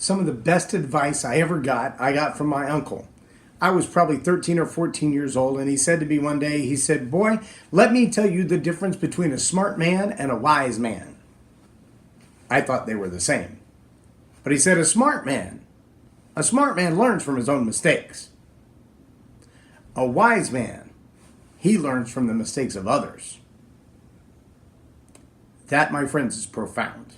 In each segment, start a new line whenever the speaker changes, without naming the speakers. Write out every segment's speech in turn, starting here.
Some of the best advice I ever got, I got from my uncle. I was probably 13 or 14 years old, and he said to me one day, he said, "Boy, let me tell you the difference between a smart man and a wise man." I thought they were the same. But he said, a smart man learns from his own mistakes. A wise man, he learns from the mistakes of others. That, my friends, is profound.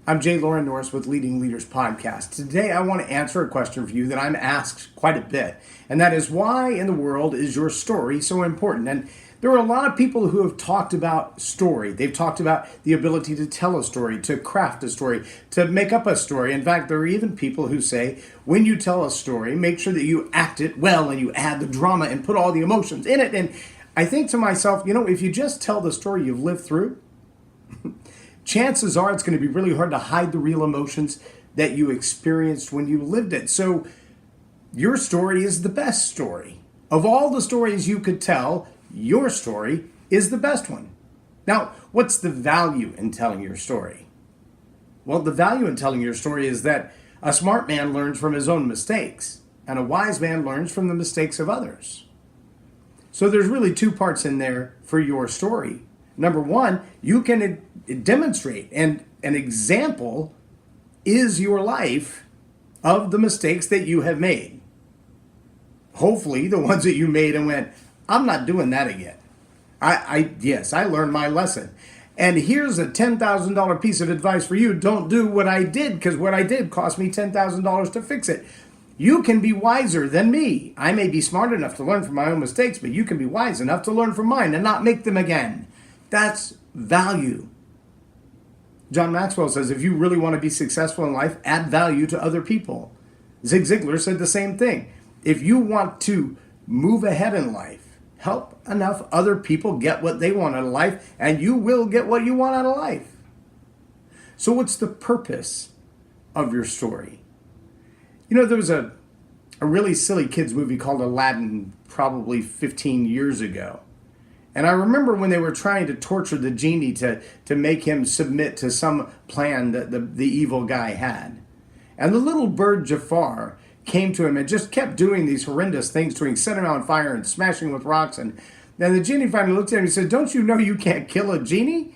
I'm J Loren Norris with Leading Leaders Podcast. Today I want to answer a question for you that I'm asked quite a bit, and that is, why in the world is your story so important? And there are a lot of people who have talked about story. They've talked about the ability to tell a story, to craft a story, to make up a story. In fact, there are even people who say, when you tell a story, make sure that you act it well and you add the drama and put all the emotions in it. And I think to myself, if you just tell the story you've lived through, chances are it's going to be really hard to hide the real emotions that you experienced when you lived it. So your story is the best story. Of all the stories you could tell, your story is the best one. Now, what's the value in telling your story? Well, the value in telling your story is that a smart man learns from his own mistakes, and a wise man learns from the mistakes of others. So there's really two parts in there for your story. Number one, you can demonstrate, and an example is your life of the mistakes that you have made. Hopefully the ones that you made and went, I'm not doing that again. Yes, I learned my lesson. And here's a $10,000 piece of advice for you. Don't do what I did, because what I did cost me $10,000 to fix it. You can be wiser than me. I may be smart enough to learn from my own mistakes, but you can be wise enough to learn from mine and not make them again. That's value. John Maxwell says, if you really want to be successful in life, add value to other people. Zig Ziglar said the same thing. If you want to move ahead in life, help enough other people get what they want out of life, and you will get what you want out of life. So what's the purpose of your story? There was a really silly kids movie called Aladdin probably 15 years ago. And I remember when they were trying to torture the genie to make him submit to some plan that the evil guy had. And the little bird Jafar came to him and just kept doing these horrendous things to him, setting him on fire and smashing with rocks. And then the genie finally looked at him and said, "Don't you know you can't kill a genie?"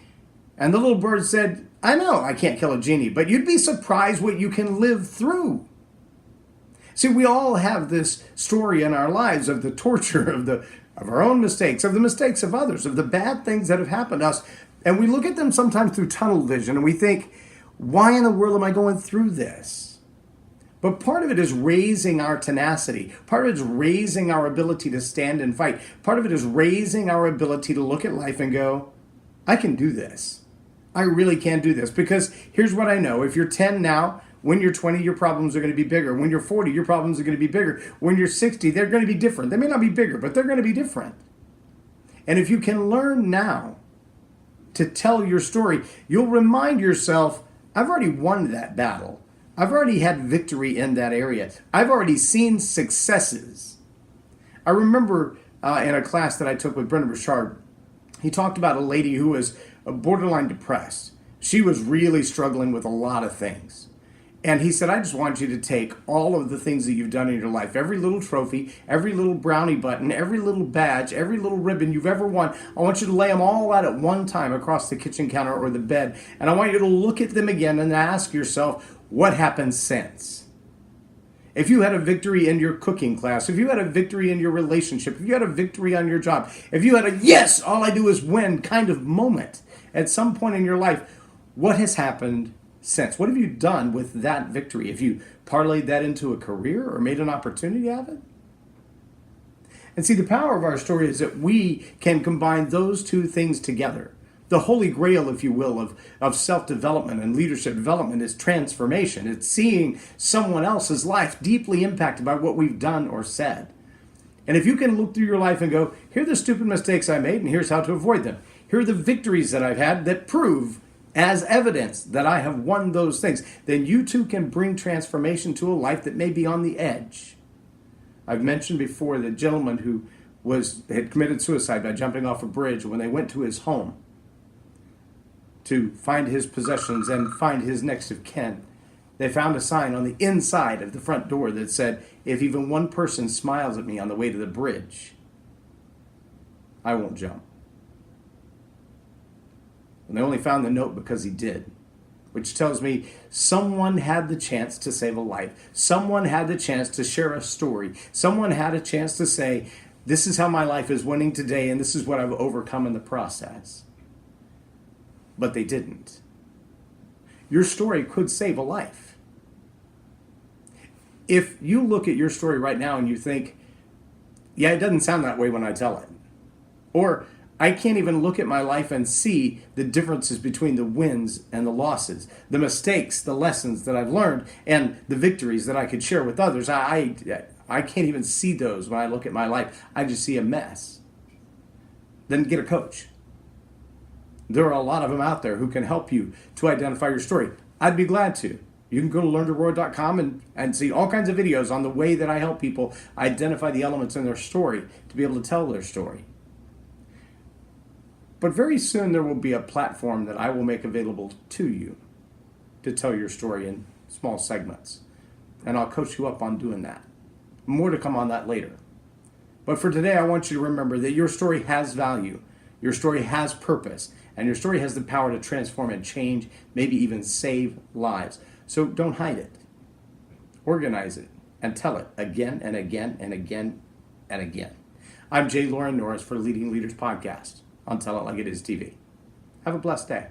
And the little bird said, "I know I can't kill a genie, but you'd be surprised what you can live through." See, we all have this story in our lives of the torture of our own mistakes, of the mistakes of others, of the bad things that have happened to us. And we look at them sometimes through tunnel vision and we think, why in the world am I going through this? But part of it is raising our tenacity. Part of it is raising our ability to stand and fight. Part of it is raising our ability to look at life and go, I can do this. I really can do this. Because here's what I know. If you're 10 now, when you're 20, your problems are going to be bigger. When you're 40, your problems are going to be bigger. When you're 60, they're going to be different. They may not be bigger, but they're going to be different. And if you can learn now to tell your story, you'll remind yourself, I've already won that battle. I've already had victory in that area. I've already seen successes. I remember in a class that I took with Brendan Burchard, he talked about a lady who was borderline depressed. She was really struggling with a lot of things. And he said, I just want you to take all of the things that you've done in your life, every little trophy, every little brownie button, every little badge, every little ribbon you've ever won. I want you to lay them all out at one time across the kitchen counter or the bed. And I want you to look at them again and ask yourself, what happened since? If you had a victory in your cooking class, if you had a victory in your relationship, if you had a victory on your job, if you had a yes, all I do is win kind of moment at some point in your life, what has happened since? What have you done with that victory? Have you parlayed that into a career or made an opportunity out of it? And see, the power of our story is that we can combine those two things together. The holy grail, if you will, of self-development and leadership development is transformation. It's seeing someone else's life deeply impacted by what we've done or said. And if you can look through your life and go, here are the stupid mistakes I made and here's how to avoid them. Here are the victories that I've had that prove as evidence that I have won those things, then you too can bring transformation to a life that may be on the edge. I've mentioned before the gentleman who had committed suicide by jumping off a bridge. When they went to his home to find his possessions and find his next of kin, they found a sign on the inside of the front door that said, "If even one person smiles at me on the way to the bridge, I won't jump." And they only found the note because he did, which tells me someone had the chance to save a life. Someone had the chance to share a story. Someone had a chance to say, this is how my life is winning today, and this is what I've overcome in the process. But they didn't. Your story could save a life. If you look at your story right now and you think, yeah, it doesn't sound that way when I tell it, or I can't even look at my life and see the differences between the wins and the losses, the mistakes, the lessons that I've learned, and the victories that I could share with others. I can't even see those when I look at my life. I just see a mess. Then get a coach. There are a lot of them out there who can help you to identify your story. I'd be glad to. You can go to learntoroar.com and see all kinds of videos on the way that I help people identify the elements in their story to be able to tell their story. But very soon there will be a platform that I will make available to you to tell your story in small segments. And I'll coach you up on doing that. More to come on that later. But for today, I want you to remember that your story has value. Your story has purpose. And your story has the power to transform and change, maybe even save lives. So don't hide it. Organize it and tell it again and again and again and again. I'm J Loren Norris for Leading Leaders Podcast on Tell It Like It Is TV. Have a blessed day.